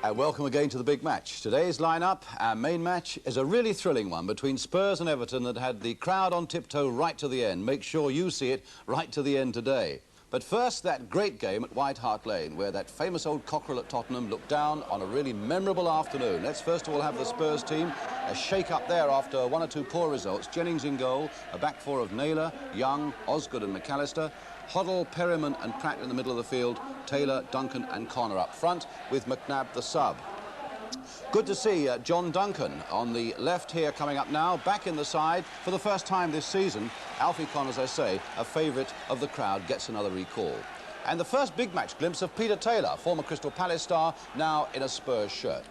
And welcome again to the big match. Today's lineup, our main match, is a really thrilling one between Spurs and Everton that had the crowd on tiptoe right to the end. Make sure you see it right to the end today. But first, that great game at White Hart Lane, where that famous old cockerel at Tottenham looked down on a really memorable afternoon. Let's first of all have the Spurs team, a shake-up there after one or two poor results. Jennings in goal, a back four of Naylor, Young, Osgood and McAllister. Hoddle, Perryman and Pratt in the middle of the field, Taylor, Duncan and Connor up front, with McNabb the sub. Good to see John Duncan on the left here coming up now, back in the side for the first time this season. Alfie Connor, as I say, a favourite of the crowd, gets another recall. And the first big match glimpse of Peter Taylor, former Crystal Palace star, now in a Spurs shirt.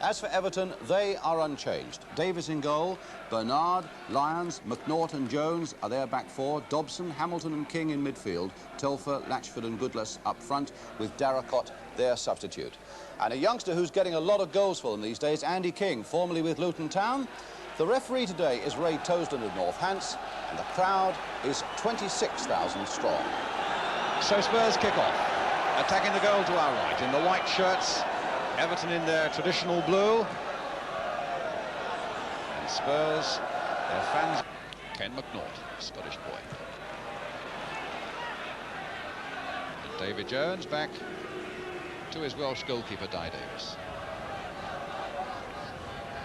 As for Everton, they are unchanged. Davis in goal, Bernard, Lyons, McNaught and Jones are their back four, Dobson, Hamilton and King in midfield, Telfer, Latchford and Goodless up front, with Darracott their substitute. And a youngster who's getting a lot of goals for them these days, Andy King, formerly with Luton Town. The referee today is Ray Toseland of Northants, and the crowd is 26,000 strong. So Spurs kick off, attacking the goal to our right in the white shirts. Everton in their traditional blue. And Spurs, their fans. Ken McNaught, Scottish boy. And David Jones back to his Welsh goalkeeper, Di Davis.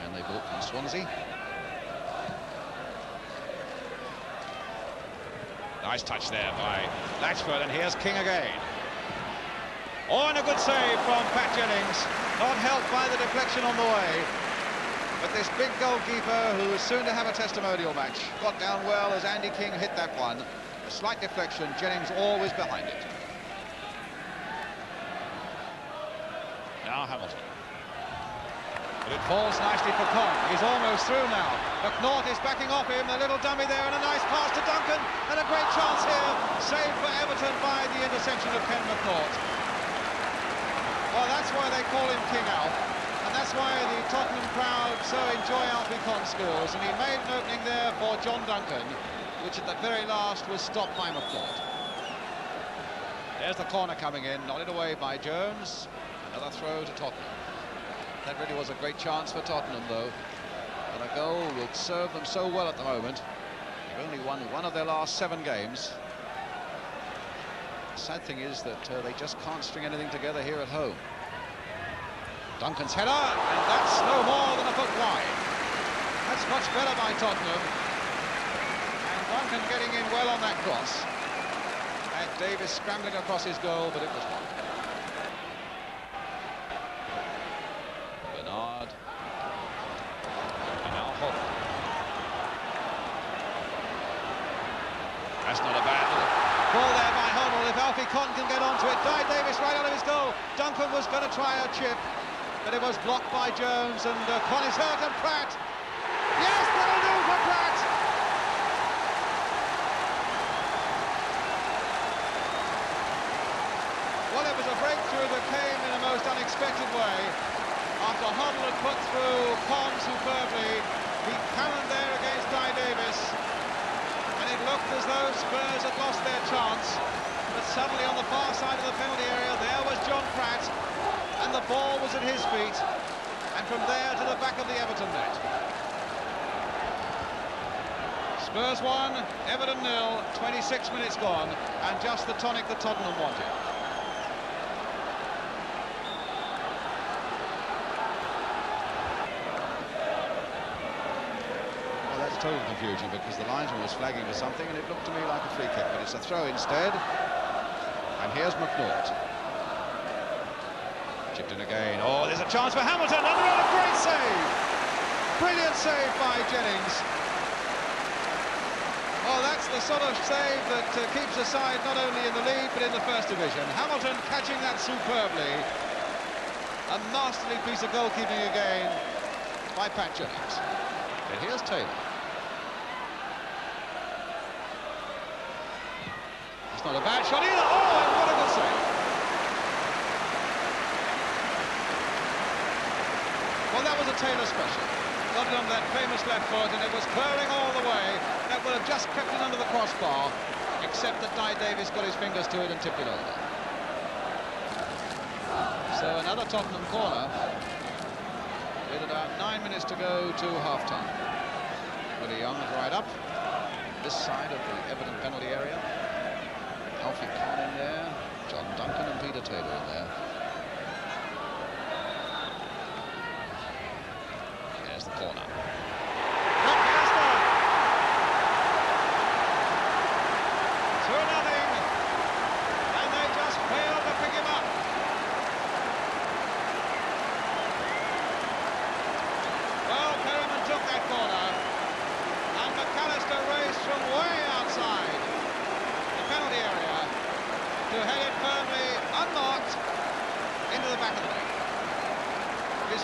And they bought from Swansea. Nice touch there by Latchford, and here's King again. Oh, and a good save from Pat Jennings, not helped by the deflection on the way. But this big goalkeeper, who is soon to have a testimonial match, got down well as Andy King hit that one. A slight deflection, Jennings always behind it. Now Hamilton. But it falls nicely for Con. He's almost through now. McNaught is backing off him, a little dummy there, and a nice pass to Duncan, and a great chance here. Saved for Everton by the interception of Ken McNaught. Well, that's why they call him King Alf, and that's why the Tottenham crowd so enjoy Alfie Con's scores, and he made an opening there for John Duncan, which at the very last was stopped by McNaught. There's the corner coming in, nodded away by Jones. Another throw to Tottenham. That really was a great chance for Tottenham, though, and a goal would serve them so well at the moment. They've only won one of their last 7 games. The sad thing is that they just can't string anything together here at home. Duncan's header, and that's no more than a foot wide. That's much better by Tottenham. And Duncan getting in well on that cross. And Davis scrambling across his goal, but it was wide. Bernard. And now Hoddle. That's not a bad ball there by Hoddle. If Alfie Con can get onto it, Di Davis right out of his goal. Duncan was going to try a chip, but it was blocked by Jones, and Con is hurt, and Pratt. Yes, that'll do for Pratt. Well, it was a breakthrough that came in a most unexpected way. After Hoddle had put through Con superbly, he cannoned there against Di Davis. It looked as though Spurs had lost their chance, but suddenly on the far side of the penalty area there was John Pratt, and the ball was at his feet, and from there to the back of the Everton net. Spurs 1, Everton 0, 26 minutes gone, and just the tonic that Tottenham wanted. Total confusion, because the linesman was flagging for something and it looked to me like a free kick, but it's a throw instead. And here's McNaught. Chipped in again. Oh, there's a chance for Hamilton, and a great save! Brilliant save by Jennings. Oh, that's the sort of save that keeps a side not only in the league but in the First Division. Hamilton catching that superbly. A masterly piece of goalkeeping again by Pat Jennings. And here's Taylor. It's not a bad shot either. Oh, and what a good save. Well, that was a Taylor special. Got it on that famous left foot, and it was curling all the way. That would have just kept it under the crossbar, except that Di Davis got his fingers to it and tipped it over. So another Tottenham corner. with about 9 minutes to go to half-time. Willie Young's right up this side of the Everton penalty area. Alfie Conn in there, John Duncan and Peter Taylor in there. There's the corner.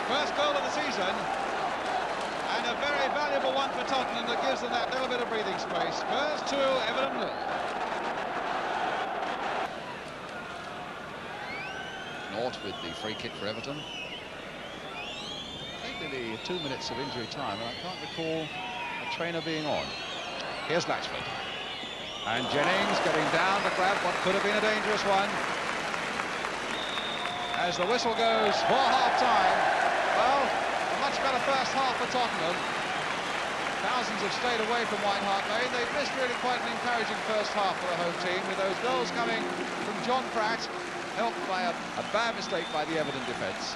First goal of the season, and a very valuable one for Tottenham that gives them that little bit of breathing space. Spurs 2, Everton 0. Naught with the free kick for Everton. I think nearly 2 minutes of injury time, and I can't recall a trainer being on. Here's Latchford. And Jennings getting down to grab what could have been a dangerous one. As the whistle goes for half-time. Well, a much better first half for Tottenham. Thousands have stayed away from White Hart Lane. They've missed really quite an encouraging first half for the home team, with those goals coming from John Pratt, helped by a bad mistake by the Everton defence.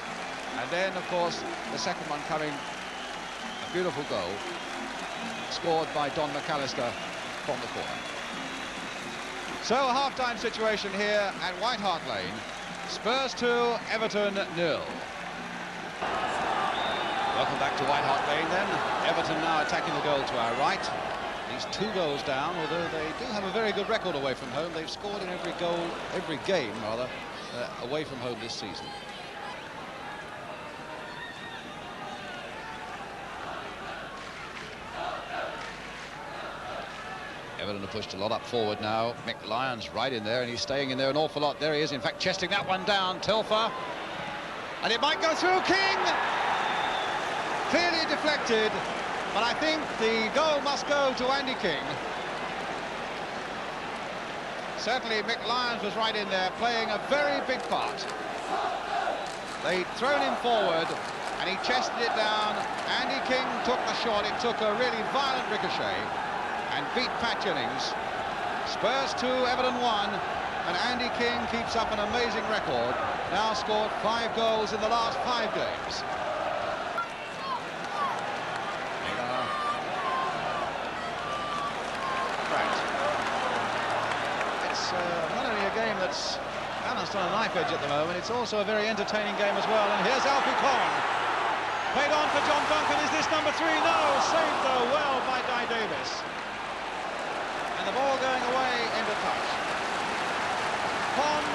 And then, of course, the second one coming, a beautiful goal, scored by Don McAllister from the corner. So, a half-time situation here at White Hart Lane. Spurs 2, Everton 0. Welcome back to White Hart Lane then. Everton now attacking the goal to our right. These 2 goals down, although they do have a very good record away from home. They've scored in every game away from home this season. Everton have pushed a lot up forward now. Mick Lyons right in there, and he's staying in there an awful lot. There he is, in fact, chesting that one down. Telfer. And it might go through. King! Clearly deflected, but I think the goal must go to Andy King. Certainly Mick Lyons was right in there, playing a very big part. They'd thrown him forward, and he chested it down. Andy King took the shot. It took a really violent ricochet and beat Pat Jennings. Spurs 2, Everton 1, and Andy King keeps up an amazing record. Now scored 5 goals in the last 5 games. Not only a game that's balanced on a knife edge at the moment, it's also a very entertaining game as well. And here's Alfie Conn. Played on for John Duncan. Is this number 3? No. Saved, though, well by Di Davis. And the ball going away into touch. Conn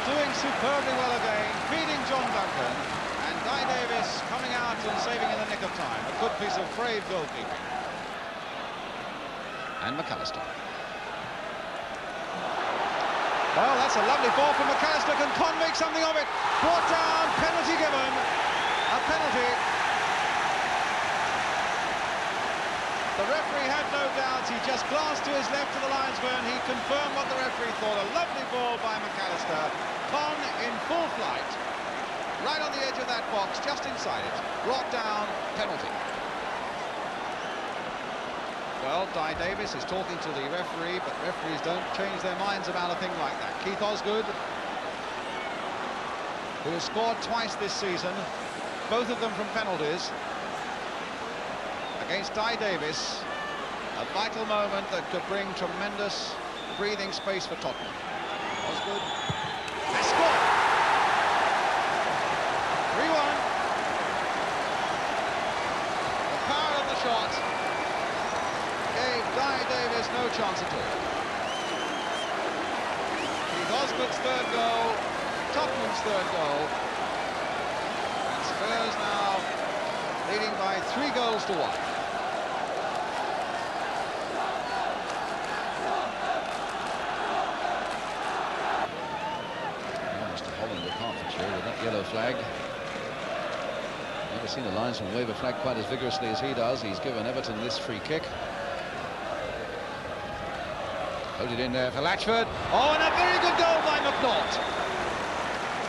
doing superbly well again, beating John Duncan. And Di Davis coming out and saving in the nick of time. A good piece of brave goalkeeping. And McAllister. Well, that's a lovely ball from McAllister. Can Conn make something of it? Brought down, penalty given. A penalty. The referee had no doubts. He just glanced to his left to the linesman. He confirmed what the referee thought. A lovely ball by McAllister. Conn in full flight. Right on the edge of that box, just inside it. Brought down, penalty. Well, Di Davis is talking to the referee, but referees don't change their minds about a thing like that. Keith Osgood, who has scored twice this season, both of them from penalties, against Di Davis, a vital moment that could bring tremendous breathing space for Tottenham. Osgood has scored! 3-1. The power of the shot gave Di Davis no chance at all. Keith Osgood's 3rd goal, Tottenham's 3rd goal, and Spurs now leading by 3 goals to 1. Mr. Holland of Hertfordshire with that yellow flag. Never seen a linesman wave a flag quite as vigorously as he does. He's given Everton this free kick. Loaded in there for Latchford. Oh, and a very good goal by Naught.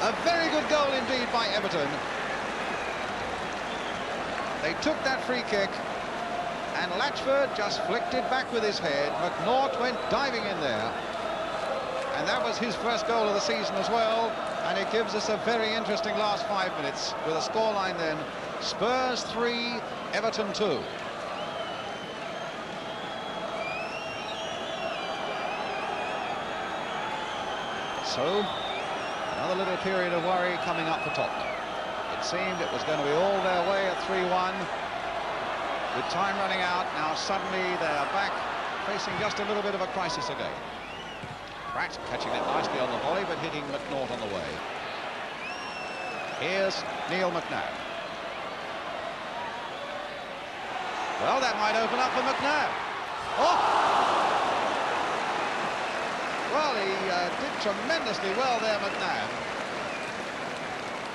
A very good goal indeed by Everton. They took that free kick, and Latchford just flicked it back with his head. Naught went diving in there, and that was his first goal of the season as well. And it gives us a very interesting last 5 minutes with a scoreline then: Spurs 3, Everton 2. So, another little period of worry coming up for Tottenham. It seemed it was going to be all their way at 3-1. With time running out, now suddenly they're back, facing just a little bit of a crisis again. Pratt catching it nicely on the volley, but hitting Naught on the way. Here's Neil McNabb. Well, that might open up for McNabb. Oh! Well, he did tremendously well there, McNabb.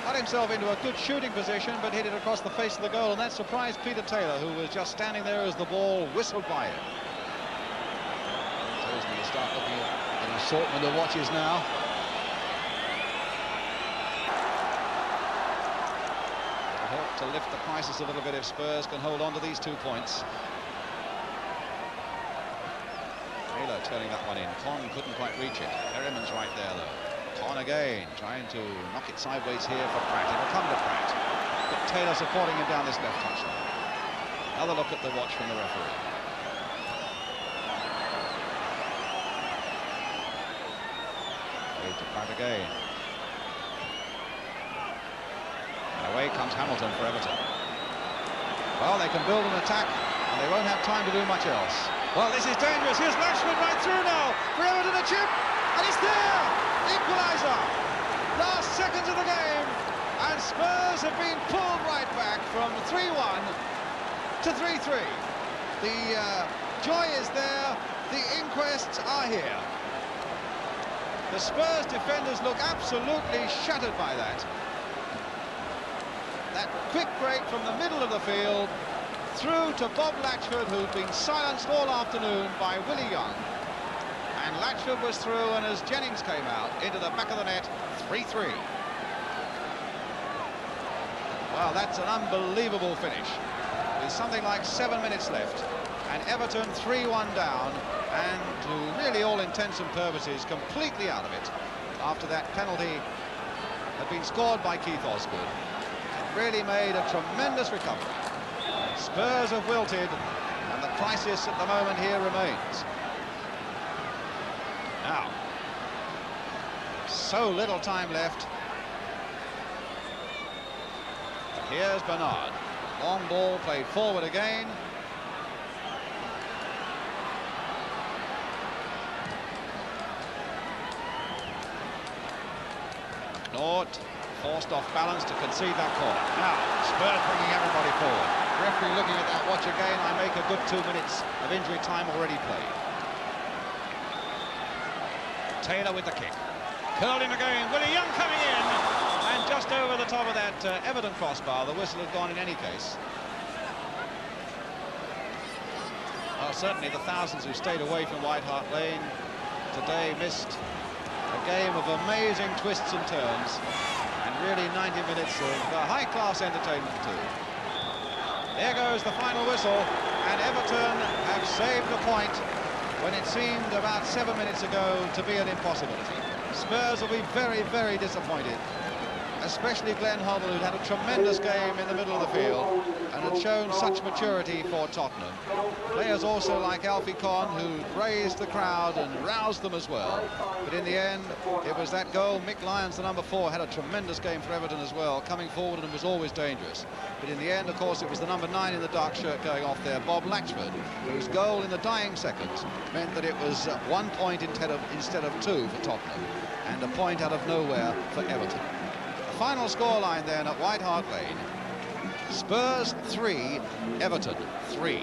Got himself into a good shooting position, but hit it across the face of the goal, and that surprised Peter Taylor, who was just standing there as the ball whistled by him. Tells me to start looking at an assortment of watches now. It'll help to lift the crisis a little bit if Spurs can hold on to these 2 points. Taylor turning that one in. Con couldn't quite reach it. Perryman's right there, though. Con again, trying to knock it sideways here for Pratt. It'll come to Pratt. But Taylor supporting him down this left touchline. Another look at the watch from the referee. Played to Pratt again. And away comes Hamilton for Everton. Well, they can build an attack, and they won't have time to do much else. Well, this is dangerous. Here's Latchford right through now. For Everton, a chip, and it's there! Equaliser! Last seconds of the game, and Spurs have been pulled right back from 3-1 to 3-3. The joy is there, the inquests are here. The Spurs defenders look absolutely shattered by that. That quick break from the middle of the field, through to Bob Latchford, who'd been silenced all afternoon by Willie Young. And Latchford was through, and as Jennings came out into the back of the net, 3-3. Well, that's an unbelievable finish. With something like 7 minutes left, and Everton 3-1 down, and to really all intents and purposes completely out of it after that penalty had been scored by Keith Osgood. It really made a tremendous recovery. Spurs have wilted, and the crisis at the moment here remains. Now, so little time left. But here's Bernard. Long ball played forward again. Naught forced off balance to concede that corner. Now, Spurs bringing everybody forward. Referee looking at that watch again. I make a good 2 minutes of injury time already played. Taylor with the kick. Curled in again. Willie Young coming in. And just over the top of that Everton crossbar. The whistle had gone in any case. Well, certainly the thousands who stayed away from White Hart Lane today missed a game of amazing twists and turns. And really 90 minutes of high-class entertainment too. There goes the final whistle, and Everton have saved a point when it seemed about 7 minutes ago to be an impossibility. Spurs will be very, very disappointed, especially Glenn Hoddle, who'd had a tremendous game in the middle of the field and had shown such maturity for Tottenham. Players also like Alfie Conn, who raised the crowd and roused them as well. But in the end, it was that goal. Mick Lyons, the number 4, had a tremendous game for Everton as well, coming forward and was always dangerous. But in the end, of course, it was the number 9 in the dark shirt going off there, Bob Latchford, whose goal in the dying seconds meant that it was 1 point instead of 2 for Tottenham, and a point out of nowhere for Everton. The final scoreline then at White Hart Lane: Spurs 3, Everton 3.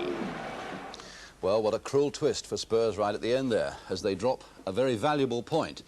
Well, what a cruel twist for Spurs right at the end there, as they drop a very valuable point.